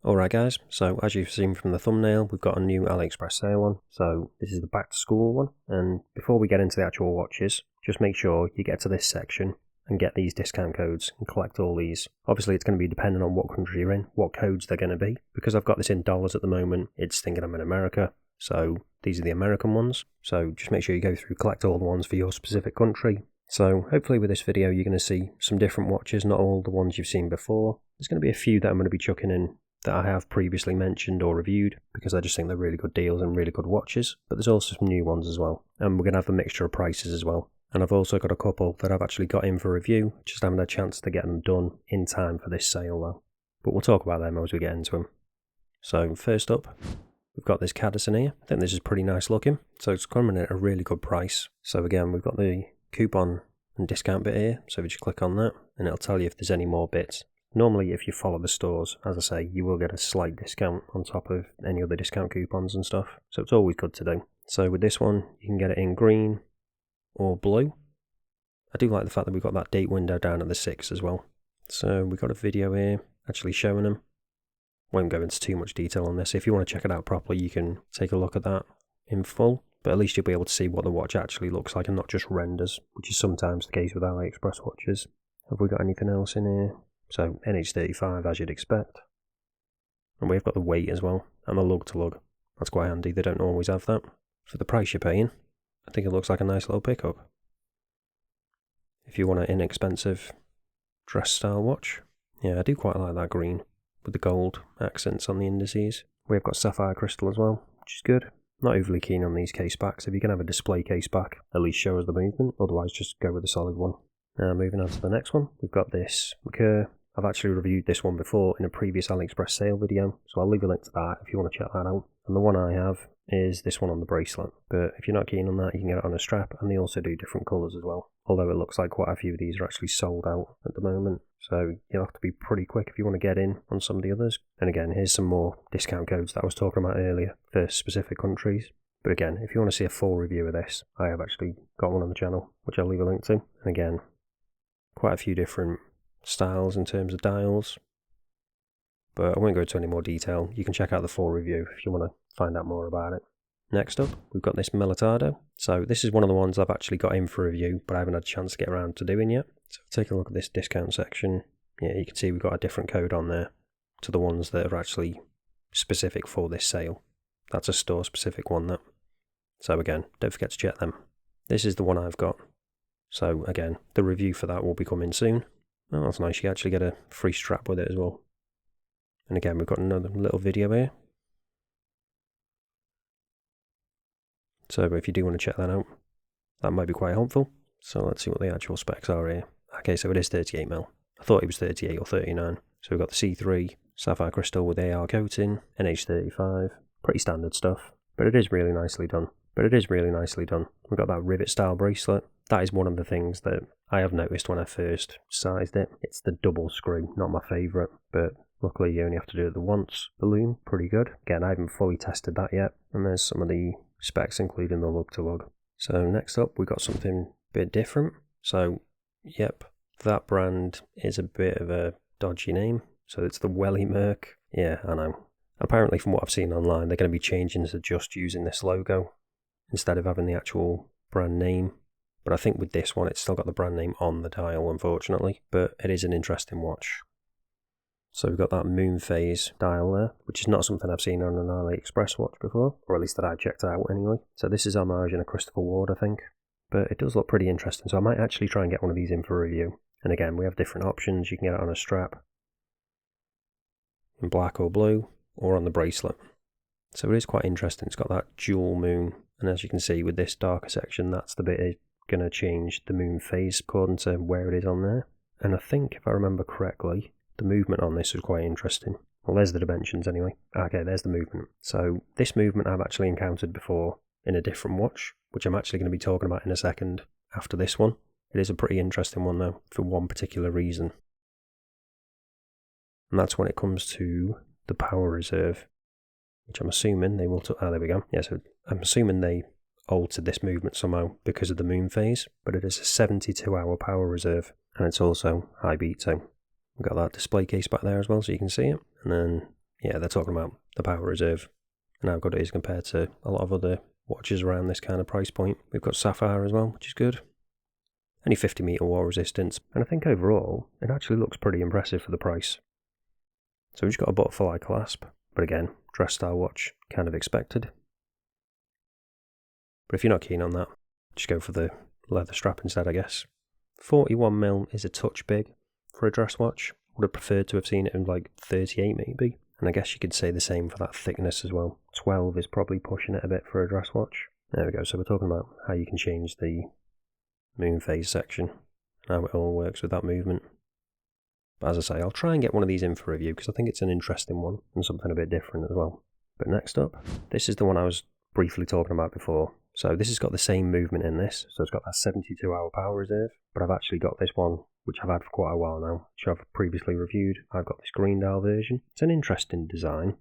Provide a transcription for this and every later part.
Alright guys, so as you've seen from the thumbnail, we've got a new AliExpress sale on. So this is the back to school one, and before we get into the actual watches, just make sure you get to this section and get these discount codes and collect all these. Obviously it's going to be dependent on what country you're in, what codes they're going to be. Because I've got this in dollars at the moment, it's thinking I'm in America, so these are the American ones. So just make sure you go through, collect all the ones for your specific country. So hopefully with this video you're going to see some different watches, not all the ones you've seen before. There's going to be a few that I'm going to be chucking in that I have previously mentioned or reviewed, because I just think they're really good deals and really good watches, but there's also some new ones as well, and we're going to have a mixture of prices as well. And I've also got a couple that I've actually got in for review, just haven't had a chance to get them done in time for this sale though. But we'll talk about them as we get into them. So first up, we've got this Cadisen here. I think this is pretty nice looking, so it's coming at a really good price. So again, we've got the coupon and discount bit here, so if you just click on that, and it'll tell you if there's any more bits. Normally, if you follow the stores, as I say, you will get a slight discount on top of any other discount coupons and stuff, so it's always good to do. So with this one, you can get it in green or blue. I do like the fact that we've got that date window down at the 6 as well. So we've got a video here actually showing them. Won't go into too much detail on this. If you want to check it out properly, you can take a look at that in full, but at least you'll be able to see what the watch actually looks like and not just renders, which is sometimes the case with AliExpress watches. Have we got anything else in here? So NH35 as you'd expect, and we've got the weight as well, and the lug to lug. That's quite handy, they don't always have that. For the price you're paying, I think it looks like a nice little pickup. If you want an inexpensive dress style watch, yeah, I do quite like that green, with the gold accents on the indices. We've got sapphire crystal as well, which is good. Not overly keen on these case backs. If you can have a display case back, at least show us the movement, otherwise just go with a solid one. Now moving on to the next one, we've got this Merkur. I've actually reviewed this one before in a previous AliExpress sale video, so I'll leave a link to that if you want to check that out. And the one I have is this one on the bracelet, but if you're not keen on that, you can get it on a strap, and they also do different colours as well. Although it looks like quite a few of these are actually sold out at the moment, so you'll have to be pretty quick if you want to get in on some of the others. And again, here's some more discount codes that I was talking about earlier for specific countries. But again, if you want to see a full review of this, I have actually got one on the channel, which I'll leave a link to. And again, quite a few different styles in terms of dials, but I won't go into any more detail. You can check out the full review if you want to find out more about it. Next up, we've got this Militado. So this is one of the ones I've actually got in for review, but I haven't had a chance to get around to doing yet. So take a look at this discount section. Yeah, you can see we've got a different code on there to the ones that are actually specific for this sale. That's a store specific one, that. So again, don't forget to check them. This is the one I've got. So again, the review for that will be coming soon. Oh, that's nice, you actually get a free strap with it as well. And again, we've got another little video here. So if you do want to check that out, that might be quite helpful. So let's see what the actual specs are here. Okay, so it is 38mm. I thought it was 38 or 39. So we've got the C3, sapphire crystal with AR coating, NH35, pretty standard stuff. But it is really nicely done. We've got that rivet style bracelet. That is one of the things that I have noticed when I first sized it. It's the double screw, not my favourite, but luckily you only have to do it the once. The loom, pretty good. Again, I haven't fully tested that yet. And there's some of the specs, including the lug to lug. So next up, we've got something a bit different. So, yep, that brand is a bit of a dodgy name. So it's the Welly Merck. Yeah, I know. Apparently from what I've seen online, they're going to be changing to just using this logo instead of having the actual brand name. But I think with this one, it's still got the brand name on the dial, unfortunately. But it is an interesting watch. So we've got that moon phase dial there, which is not something I've seen on an AliExpress watch before, or at least that I've checked out anyway. So this is homage in a Christopher Ward, I think. But it does look pretty interesting, so I might actually try and get one of these in for review. And again, we have different options. You can get it on a strap, in black or blue, or on the bracelet. So it is quite interesting. It's got that dual moon, and as you can see with this darker section, that's the bit going to change the moon phase according to where it is on there. And I think, if I remember correctly, the movement on this is quite interesting. Well, there's the dimensions anyway. Okay, there's the movement. So this movement I've actually encountered before in a different watch, which I'm actually going to be talking about in a second after this one. It is a pretty interesting one though, for one particular reason. And that's when it comes to the power reserve, which I'm assuming they will... there we go. Yeah, so I'm assuming they altered this movement somehow because of the moon phase, but it is a 72-hour power reserve, and it's also high beat, so we've got that display case back there as well, so you can see it. And then yeah, they're talking about the power reserve and how good it is compared to a lot of other watches around this kind of price point. We've got sapphire as well, which is good. Only 50 meter wall resistance, and I think overall it actually looks pretty impressive for the price. So we've just got a butterfly clasp, but again, dress style watch, kind of expected. But if you're not keen on that, just go for the leather strap instead, I guess. 41mm is a touch big for a dress watch. Would have preferred to have seen it in like 38 maybe. And I guess you could say the same for that thickness as well. 12 is probably pushing it a bit for a dress watch. There we go, so we're talking about how you can change the moon phase section, how it all works with that movement. But as I say, I'll try and get one of these in for review because I think it's an interesting one and something a bit different as well. But next up, this is the one I was briefly talking about before. So this has got the same movement in this, so it's got that 72-hour power reserve, but I've actually got this one, which I've had for quite a while now, which I've previously reviewed. I've got this green dial version. It's an interesting design.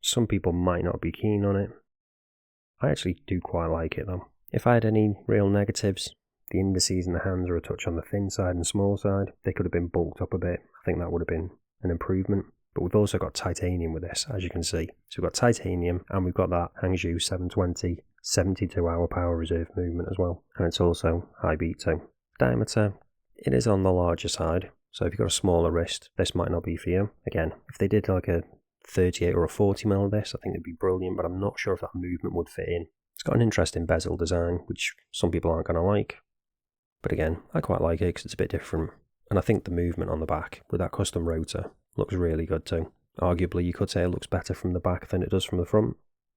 Some people might not be keen on it. I actually do quite like it though. If I had any real negatives, the indices in the hands are a touch on the thin side and small side. They could have been bulked up a bit. I think that would have been an improvement. But we've also got titanium with this, as you can see. So we've got titanium, and we've got that Hangzhou 720 72-hour power reserve movement as well. And it's also high beat too. Diameter, it is on the larger side. So if you've got a smaller wrist, this might not be for you. Again, if they did like a 38 or a 40mm of this, I think it'd be brilliant, but I'm not sure if that movement would fit in. It's got an interesting bezel design, which some people aren't going to like. But again, I quite like it because it's a bit different. And I think the movement on the back with that custom rotor looks really good too. Arguably, you could say it looks better from the back than it does from the front.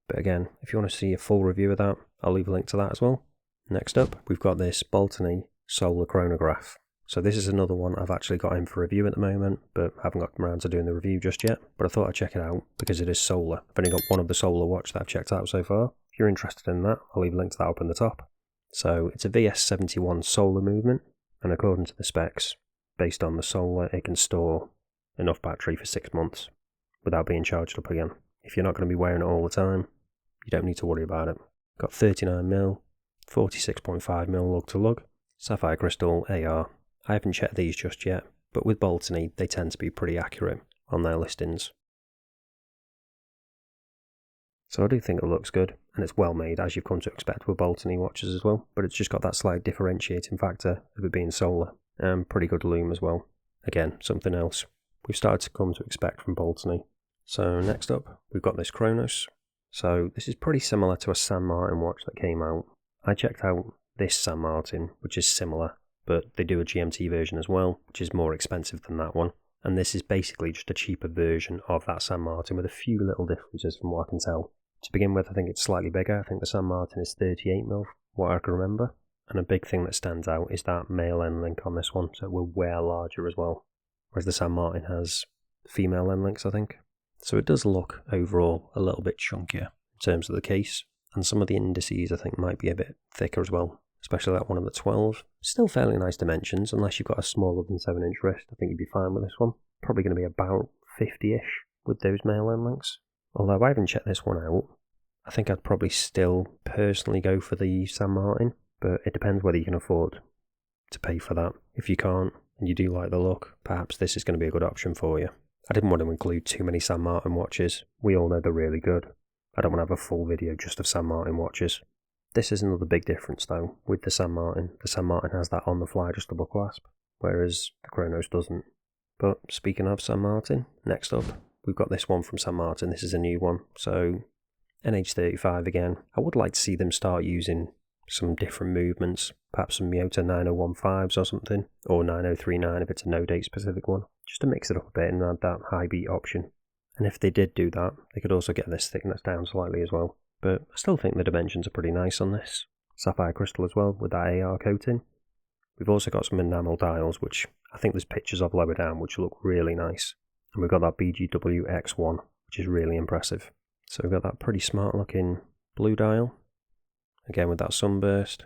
But again, if you want to see a full review of that, I'll leave a link to that as well. Next up, we've got this Baltany solar chronograph. So this is another one I've actually got in for review at the moment, but haven't got around to doing the review just yet. But I thought I'd check it out because it is solar. I've only got one of the solar watch that I've checked out so far. If you're interested in that, I'll leave a link to that up in the top. So it's a VS71 solar movement, and according to the specs, based on the solar, it can store enough battery for 6 months without being charged up again. If you're not going to be wearing it all the time, you don't need to worry about it. Got 39mm, 46.5mm lug to lug, sapphire crystal AR. I haven't checked these just yet, but with Baltany, they tend to be pretty accurate on their listings. So I do think it looks good, and it's well made, as you've come to expect with Baltany watches as well, but it's just got that slight differentiating factor of it being solar, and pretty good lume as well. Again, something else we've started to come to expect from Baltany. So next up, we've got this Cronos. So this is pretty similar to a San Martin watch that came out. I checked out this San Martin, which is similar, but they do a GMT version as well, which is more expensive than that one. And this is basically just a cheaper version of that San Martin with a few little differences from what I can tell. To begin with, I think it's slightly bigger. I think the San Martin is 38mm, what I can remember. And a big thing that stands out is that male end link on this one, so it will wear larger as well. Whereas the San Martin has female end links, I think. So it does look overall a little bit chunkier in terms of the case. And some of the indices I think might be a bit thicker as well, especially that one of the 12. Still fairly nice dimensions, unless you've got a smaller than 7-inch wrist. I think you'd be fine with this one. Probably going to be about 50-ish with those male end links. Although I haven't checked this one out, I think I'd probably still personally go for the San Martin, but it depends whether you can afford to pay for that. If you can't, and you do like the look, perhaps this is going to be a good option for you. I didn't want to include too many San Martin watches. We all know they're really good. I don't want to have a full video just of San Martin watches. This is another big difference though with the San Martin. The San Martin has that on-the-fly adjustable clasp, whereas the Cronos doesn't. But speaking of San Martin, next up, we've got this one from San Martin. This is a new one, so NH35 again. I would like to see them start using some different movements, perhaps some Miyota 9015s or something, or 9039 if it's a no-date specific one, just to mix it up a bit and add that high beat option. And if they did do that, they could also get this thickness down slightly as well. But I still think the dimensions are pretty nice on this. Sapphire crystal as well, with that AR coating. We've also got some enamel dials, which I think there's pictures of lower down, which look really nice. And we've got that BGW X1, which is really impressive. So we've got that pretty smart looking blue dial, again with that sunburst.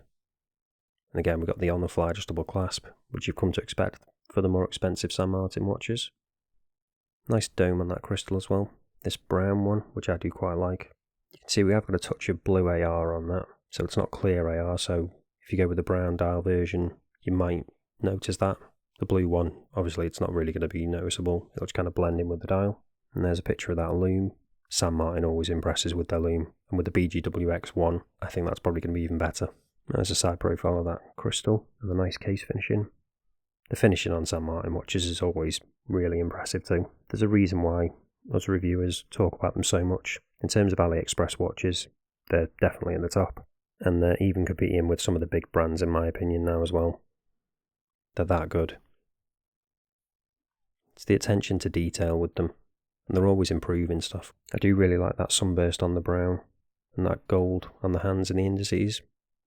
And again we've got the on-the-fly adjustable clasp, which you've come to expect for the more expensive San Martin watches. Nice dome on that crystal as well. This brown one, which I do quite like. You can see we have got a touch of blue AR on that, so it's not clear AR, so if you go with the brown dial version, you might notice that. The blue one, obviously it's not really going to be noticeable, it'll just kind of blend in with the dial. And there's a picture of that loom. San Martin always impresses with their loom, and with the BGWX1, I think that's probably going to be even better. There's a side profile of that crystal, and a nice case finishing. The finishing on San Martin watches is always really impressive too. There's a reason why us reviewers talk about them so much. In terms of AliExpress watches, they're definitely in the top, and they're even competing with some of the big brands in my opinion now as well. They're that good. It's the attention to detail with them, and they're always improving stuff. I do really like that sunburst on the brown, and that gold on the hands and the indices,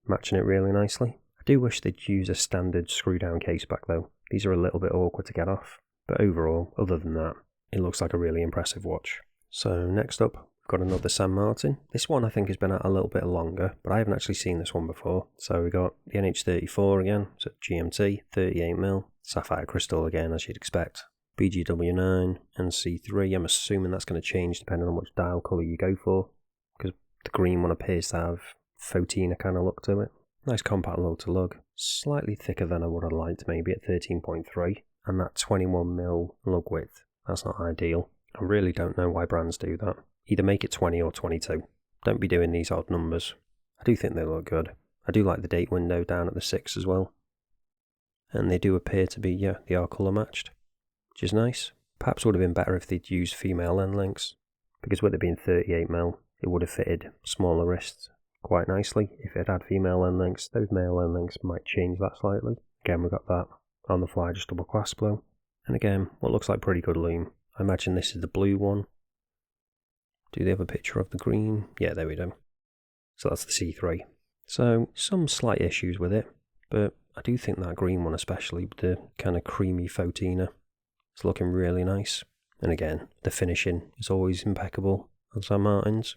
matching it really nicely. I do wish they'd use a standard screw down case back though. These are a little bit awkward to get off, but overall, other than that, it looks like a really impressive watch. So next up, we've got another San Martin. This one I think has been out a little bit longer, but I haven't actually seen this one before. So we got the NH34 again, so GMT, 38mm, sapphire crystal again as you'd expect. BGW9 and C3, I'm assuming that's going to change depending on which dial colour you go for, because the green one appears to have photina kind of look to it. Nice compact lug to lug, slightly thicker than I would have liked, maybe at 13.3, and that 21mm lug width, that's not ideal. I really don't know why brands do that. Either make it 20 or 22. Don't be doing these odd numbers. I do think they look good. I do like the date window down at the 6 as well. And they do appear to be, yeah, they are colour matched, which is nice. Perhaps would have been better if they'd used female end lengths, because with it being 38mm, it would have fitted smaller wrists quite nicely. If it had female end lengths, those male end lengths might change that slightly. Again, we've got that on the fly adjustable clasp though. And again, what looks like pretty good loom. I imagine this is the blue one. Do they have a picture of the green? Yeah, there we go. So that's the C3. So, some slight issues with it, but I do think that green one especially, with the kind of creamy photina, it's looking really nice. And again, the finishing is always impeccable on San Martins.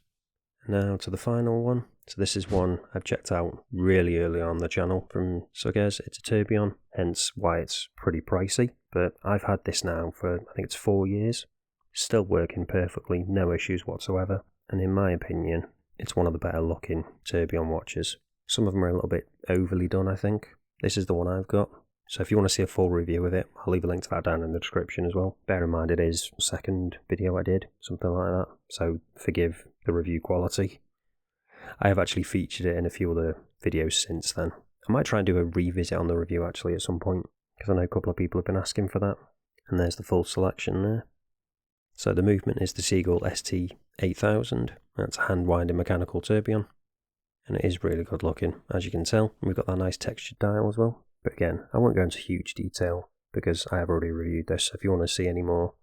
Now to the final one. So this is one I've checked out really early on the channel from Sugess. It's a Tourbillon, hence why it's pretty pricey. But I've had this now for, I think it's 4 years. Still working perfectly, no issues whatsoever. And in my opinion, it's one of the better looking Tourbillon watches. Some of them are a little bit overly done, I think. This is the one I've got. So if you want to see a full review of it, I'll leave a link to that down in the description as well. Bear in mind it is the second video I did, something like that. So forgive the review quality. I have actually featured it in a few other videos since then. I might try and do a revisit on the review actually at some point, because I know a couple of people have been asking for that. And there's the full selection there. So the movement is the Seagull ST8000. That's a hand-winding mechanical tourbillon. And it is really good looking, as you can tell. And we've got that nice textured dial as well. But again, I won't go into huge detail because I have already reviewed this. So if you want to see any more,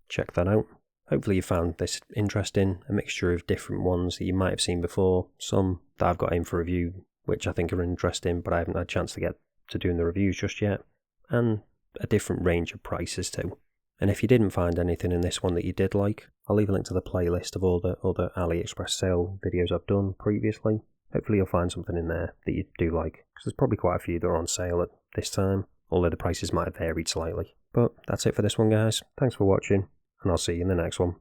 check that out. Hopefully you found this interesting, a mixture of different ones that you might have seen before, some that I've got in for review, which I think are interesting, but I haven't had a chance to get to doing the reviews just yet, and a different range of prices too. And if you didn't find anything in this one that you did like, I'll leave a link to the playlist of all the other AliExpress sale videos I've done previously. Hopefully you'll find something in there that you do like, because there's probably quite a few that are on sale at this time, although the prices might have varied slightly. But that's it for this one guys, thanks for watching, and I'll see you in the next one.